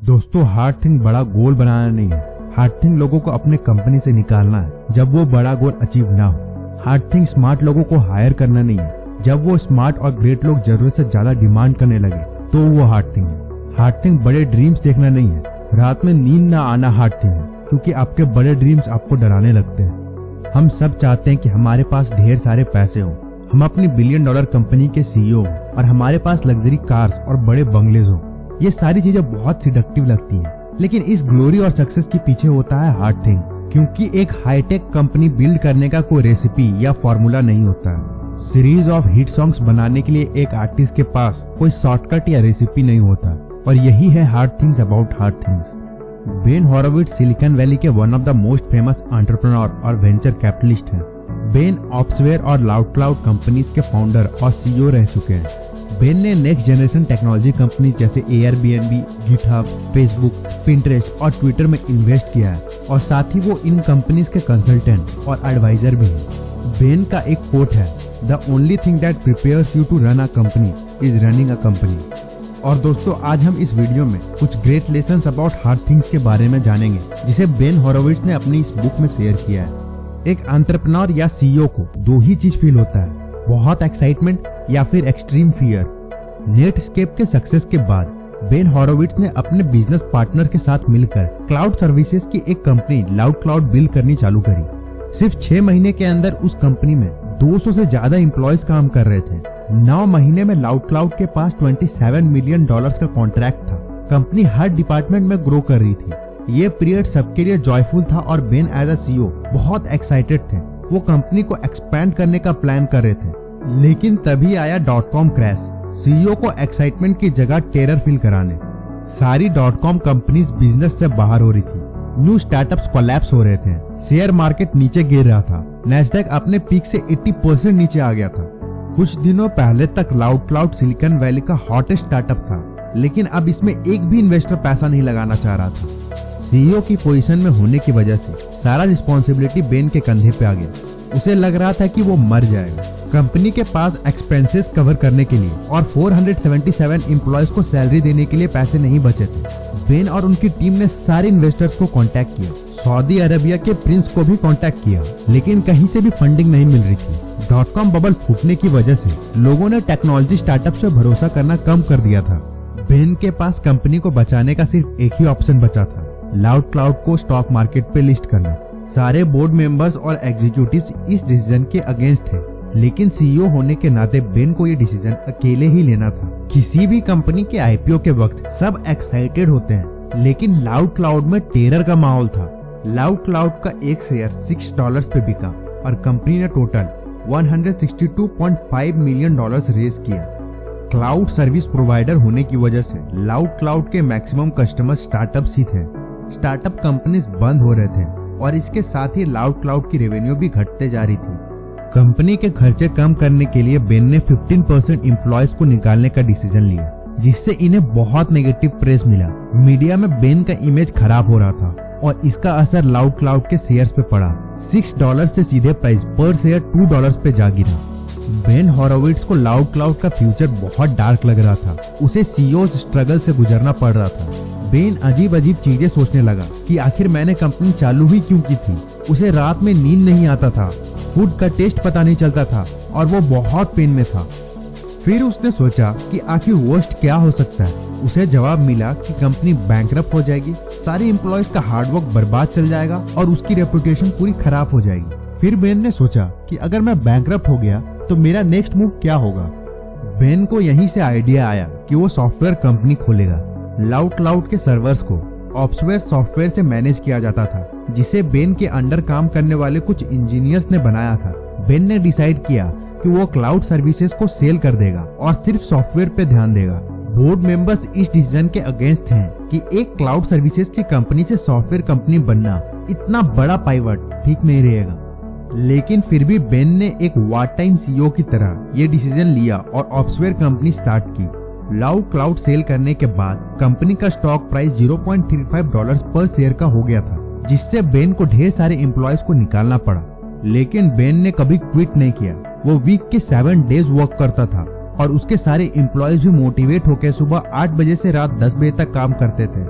दोस्तों, hard thing बड़ा गोल बनाना नहीं है। हार्ड थिंग लोगों को अपने कंपनी से निकालना है जब वो बड़ा गोल अचीव ना हो। हार्ड थिंग स्मार्ट लोगों को हायर करना नहीं है। जब वो स्मार्ट और ग्रेट लोग जरूरत से ज्यादा डिमांड करने लगे तो वो हार्ड थिंग है। हार्ड थिंग बड़े ड्रीम्स देखना नहीं है। रात में नींद ना आना हार्ड थिंग है, क्योंकि आपके बड़े ड्रीम्स आपको डराने लगते हैं। हम सब चाहते हैं कि हमारे पास ढेर सारे पैसे हो, हम अपनी बिलियन डॉलर कंपनी के सीईओ और हमारे पास लग्जरी कार्स और बड़े बंगलेज हो। ये सारी चीजें बहुत सिडक्टिव लगती हैं, लेकिन इस ग्लोरी और सक्सेस के पीछे होता है हार्ड थिंग, क्योंकि एक हाईटेक कंपनी बिल्ड करने का कोई रेसिपी या फॉर्मूला नहीं होता है। सीरीज ऑफ हिट सॉन्ग्स बनाने के लिए एक आर्टिस्ट के पास कोई शॉर्टकट या रेसिपी नहीं होता, और यही है hard things about hard things. Ben Horowitz Silicon Valley के one of the most famous entrepreneur और वेंचर कैपिटलिस्ट हैं। बेन ऑप्सवेयर और लाउडक्लाउड कंपनीज के फाउंडर और सीईओ रह चुके हैं। बेन ने नेक्स्ट जनरेशन टेक्नोलॉजी कंपनी जैसे एयरबीएनबी, गिटहब, फेसबुक, पिंटरेस्ट और ट्विटर में इन्वेस्ट किया है, और साथ ही वो इन कंपनीज के कंसल्टेंट और एडवाइजर भी हैं। बेन का एक कोट है, the only thing that prepares you to run a company is running a company. और दोस्तों, आज हम इस वीडियो में कुछ great lessons about hard things के बारे में जानेंगे, जिसे बेन होरोविट्ज ने अपनी इस बुक में शेयर किया है। एक एंटरप्रेन्योर या सीईओ को दो ही चीज फील होता है, बहुत एक्साइटमेंट या फिर एक्सट्रीम फियर। नेटस्केप के सक्सेस के बाद बेन होरोविट्ज ने अपने बिजनेस पार्टनर के साथ मिलकर क्लाउड सर्विसेज की एक कंपनी लाउडक्लाउड बिल्ड करनी चालू करी। सिर्फ 6 महीने के अंदर उस कंपनी में 200 से ज्यादा एम्प्लॉयज काम कर रहे थे। 9 महीने में लाउडक्लाउड के पास $27 मिलियन का कॉन्ट्रैक्ट था। कंपनी हर डिपार्टमेंट में ग्रो कर रही थी। ये पीरियड सबके लिए जॉयफुल था और बेन एज अ सीईओ बहुत एक्साइटेड थे। वो कंपनी को एक्सपैंड करने का प्लान कर रहे थे, लेकिन तभी आया .com क्रैश, सीईओ को एक्साइटमेंट की जगह टेरर फील कराने। सारी .com कंपनीज बिजनेस से बाहर हो रही थी, न्यू स्टार्टअप्स कोलैप्स हो रहे थे, शेयर मार्केट नीचे गिर रहा था, नैस्डैक अपने पीक से 80% नीचे आ गया था। कुछ दिनों पहले तक लाउडक्लाउड सिलिकॉन वैली का हॉटेस्ट स्टार्टअप था, लेकिन अब इसमें एक भी इन्वेस्टर पैसा नहीं लगाना चाह रहा था। सीईओ की पोजीशन में होने की वजह से सारा रिस्पॉन्सिबिलिटी बेन के कंधे पे आ गया। उसे लग रहा था कि वो मर जाएगा। कंपनी के पास एक्सपेंसेस कवर करने के लिए और 477 एम्प्लॉयज को सैलरी देने के लिए पैसे नहीं बचे थे। बेन और उनकी टीम ने सारे इन्वेस्टर्स को कांटेक्ट किया, सऊदी अरेबिया के प्रिंस को भी कांटेक्ट किया, लेकिन कहीं से भी फंडिंग नहीं मिल रही थी। .com बबल फूटने की वजह से लोगों ने टेक्नोलॉजी स्टार्टअप से भरोसा करना कम कर दिया था। बेन के पास कंपनी को बचाने का सिर्फ एक ही ऑप्शन बचा था, लाउडक्लाउड को स्टॉक मार्केट पे लिस्ट करना। सारे बोर्ड मेंबर्स और एग्जीक्यूटिव्स इस डिसीजन के अगेंस्ट थे, लेकिन सीईओ होने के नाते बेन को ये डिसीजन अकेले ही लेना था। किसी भी कंपनी के आईपीओ के वक्त सब एक्साइटेड होते हैं, लेकिन लाउडक्लाउड में टेरर का माहौल था। लाउडक्लाउड का एक शेयर $6 पे बिका और कंपनी ने टोटल $162.5 मिलियन रेज किया। क्लाउड सर्विस प्रोवाइडर होने की वजह से लाउडक्लाउड के मैक्सिमम कस्टमर स्टार्टअप्स ही थे। स्टार्टअप कंपनीज बंद हो रहे थे और इसके साथ ही लाउडक्लाउड की रेवेन्यू भी घटते जा रही थी। कंपनी के खर्चे कम करने के लिए बेन ने 15% एम्प्लॉयज को निकालने का डिसीजन लिया, जिससे इन्हें बहुत नेगेटिव प्रेस मिला। मीडिया में बेन का इमेज खराब हो रहा था और इसका असर लाउडक्लाउड के शेयर्स पे पड़ा। $6 से सीधे प्राइस पर शेयर $2 पे जा गिरा। बेन होरोविट्ज को लाउडक्लाउड का फ्यूचर बहुत डार्क लग रहा था। उसे सीईओ स्ट्रगल से गुजरना पड़ रहा था। बेन अजीब अजीब चीजें सोचने लगा कि आखिर मैंने कंपनी चालू ही क्यों की थी। उसे रात में नींद नहीं आता था, फूड का टेस्ट पता नहीं चलता था और वो बहुत पेन में था। फिर उसने सोचा कि आखिर वर्स्ट क्या हो सकता है। उसे जवाब मिला कि कंपनी बैंकरप्ट हो जाएगी, सारे एम्प्लॉयज का हार्डवर्क बर्बाद चल जाएगा और उसकी रेपुटेशन पूरी खराब हो जाएगी। फिर बेन ने सोचा कि अगर मैं बैंकरप्ट हो गया तो मेरा नेक्स्ट मूव क्या होगा। बेन को यहीं से आइडिया आया कि वो सॉफ्टवेयर कंपनी खोलेगा। लाउडक्लाउड के सर्वर्स को ऑप्सवेयर सॉफ्टवेयर से मैनेज किया जाता था, जिसे बेन के अंडर काम करने वाले कुछ इंजीनियर्स ने बनाया था। बेन ने डिसाइड किया कि वो क्लाउड सर्विसेज को सेल कर देगा और सिर्फ सॉफ्टवेयर पे ध्यान देगा। बोर्ड मेंबर्स इस डिसीजन के अगेंस्ट हैं कि एक क्लाउड सर्विसेज की कंपनी से सॉफ्टवेयर कंपनी बनना इतना बड़ा पाइवट ठीक नहीं रहेगा। लेकिन फिर भी बेन ने एक वार टाइम सीईओ की तरह ये डिसीजन लिया और ऑप्सवेयर कंपनी स्टार्ट की। लाउडक्लाउड सेल करने के बाद कंपनी का स्टॉक प्राइस $0.35 पर शेयर का हो गया था, जिससे बेन को ढेर सारे एम्प्लॉयज को निकालना पड़ा। लेकिन बेन ने कभी क्विट नहीं किया। वो वीक के 7 डेज वर्क करता था और उसके सारे एम्प्लॉयज भी मोटिवेट होकर सुबह 8 बजे से रात 10 बजे तक काम करते थे।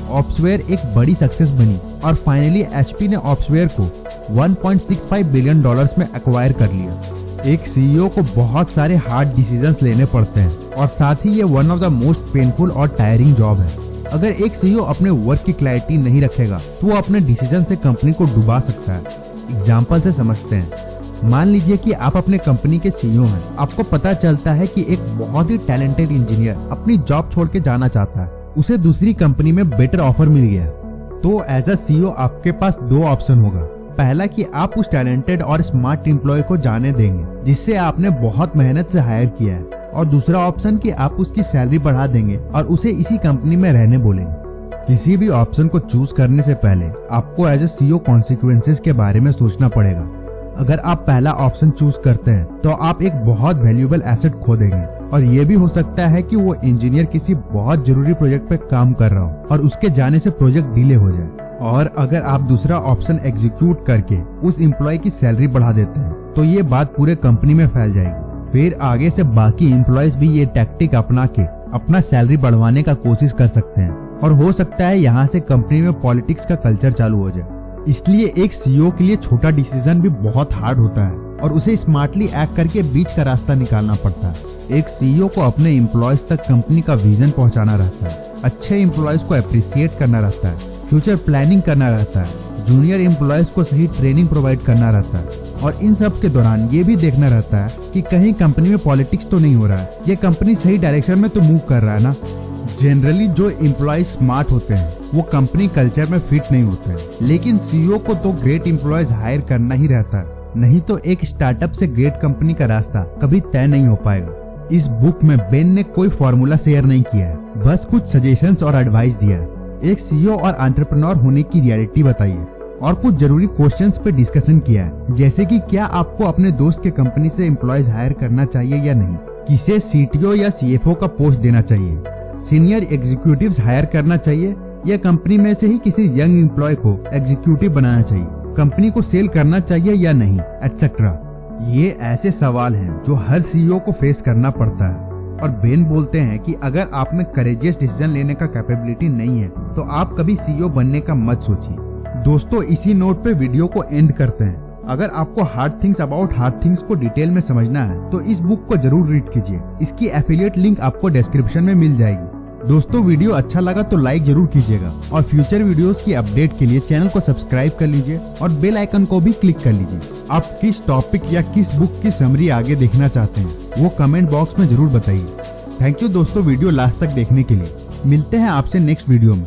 ऑप्सवेयर एक बड़ी सक्सेस बनी और फाइनली एचपी ने ऑप्सवेयर को $1.65 बिलियन में एक्वायर कर लिया। एक सीईओ को बहुत सारे हार्ड डिसीजंस लेने पड़ते हैं और साथ ही ये one of the most painful और टायरिंग जॉब है। अगर एक सीईओ अपने वर्क की क्लैरिटी नहीं रखेगा तो वो अपने डिसीजन से कंपनी को डुबा सकता है। एग्जाम्पल से समझते हैं। मान लीजिए कि आप अपने कंपनी के सीईओ हैं। आपको पता चलता है कि एक बहुत ही टैलेंटेड इंजीनियर अपनी जॉब छोड़ के जाना चाहता है, उसे दूसरी कंपनी में बेटर ऑफर मिल गया। तो एज अ सीईओ आपके पास दो ऑप्शन होगा। पहला कि आप उस टैलेंटेड और स्मार्ट एम्प्लॉय को जाने देंगे जिससे आपने बहुत मेहनत से हायर किया है, और दूसरा ऑप्शन कि आप उसकी सैलरी बढ़ा देंगे और उसे इसी कंपनी में रहने बोलेंगे। किसी भी ऑप्शन को चूज करने से पहले आपको एज अ सीईओ कॉन्सिक्वेंसेस के बारे में सोचना पड़ेगा। अगर आप पहला ऑप्शन चूज करते हैं तो आप एक बहुत वैल्यूएबल एसेट खो देंगे, और ये भी हो सकता है कि वो इंजीनियर किसी बहुत जरूरी प्रोजेक्ट पे काम कर रहा हो और उसके जाने से प्रोजेक्ट डिले हो जाए। और अगर आप दूसरा ऑप्शन एग्जीक्यूट करके उस एम्प्लॉय की सैलरी बढ़ा देते हैं तो ये बात पूरे कंपनी में फैल जाएगी। फिर आगे से बाकी एम्प्लॉयज भी ये टैक्टिक अपना के अपना सैलरी बढ़वाने का कोशिश कर सकते हैं, और हो सकता है यहाँ से कंपनी में पॉलिटिक्स का कल्चर चालू हो जाए। इसलिए एक सीईओ के लिए छोटा डिसीजन भी बहुत हार्ड होता है और उसे स्मार्टली एक्ट करके बीच का रास्ता निकालना पड़ता है। एक सीईओ को अपने एम्प्लॉयज तक कंपनी का विजन पहुंचाना रहता है, अच्छे एम्प्लॉयज को अप्रिशिएट करना रहता है, फ्यूचर प्लानिंग करना रहता है, जूनियर एम्प्लॉयज को सही ट्रेनिंग प्रोवाइड करना रहता है, और इन सब के दौरान ये भी देखना रहता है कि कहीं कंपनी में पॉलिटिक्स तो नहीं हो रहा है, ये कंपनी सही डायरेक्शन में तो मूव कर रहा है ना। जनरली जो एम्प्लॉय स्मार्ट होते हैं वो कंपनी कल्चर में फिट नहीं होते हैं, लेकिन सीईओ को तो ग्रेट एम्प्लॉयज हायर करना ही रहता है, नहीं तो एक स्टार्टअप से ग्रेट कंपनी का रास्ता कभी तय नहीं हो पाएगा। इस बुक में बेन ने कोई फॉर्मूला शेयर नहीं किया है, बस कुछ सजेशंस और एडवाइस दिया है। एक सीईओ और एंटरप्रेन्योर होने की रियलिटी बताई है और कुछ जरूरी क्वेश्चंस पे डिस्कशन किया है, जैसे कि क्या आपको अपने दोस्त के कंपनी से एम्प्लॉयज हायर करना चाहिए या नहीं, किसे सीटीओ या सीएफओ का पोस्ट देना चाहिए, सीनियर एग्जीक्यूटिव्स हायर करना चाहिए या कंपनी में से ही किसी यंग एम्प्लॉय को एग्जीक्यूटिव बनाना चाहिए, कंपनी को सेल करना चाहिए या नहीं, एटसेट्रा। ये ऐसे सवाल हैं जो हर सीईओ को फेस करना पड़ता है, और बेन बोलते हैं कि अगर आप में करेजियस डिसीजन लेने का कैपेबिलिटी नहीं है तो आप कभी सीईओ बनने का मत सोचिए। दोस्तों, इसी नोट पे वीडियो को एंड करते हैं। अगर आपको hard things about hard things को डिटेल में समझना है तो इस बुक को जरूर रीड कीजिए। इसकी एफिलिएट लिंक आपको डिस्क्रिप्शन में मिल जाएगी। दोस्तों, वीडियो अच्छा लगा तो लाइक जरूर कीजिएगा, और फ्यूचर वीडियोस की अपडेट के लिए चैनल को सब्सक्राइब कर लीजिए और बेल आइकन को भी क्लिक कर लीजिए। आप किस टॉपिक या किस बुक की समरी आगे देखना चाहते हैं वो कमेंट बॉक्स में जरूर बताइए। थैंक यू दोस्तों वीडियो लास्ट तक देखने के लिए। मिलते हैं आपसे नेक्स्ट वीडियो में।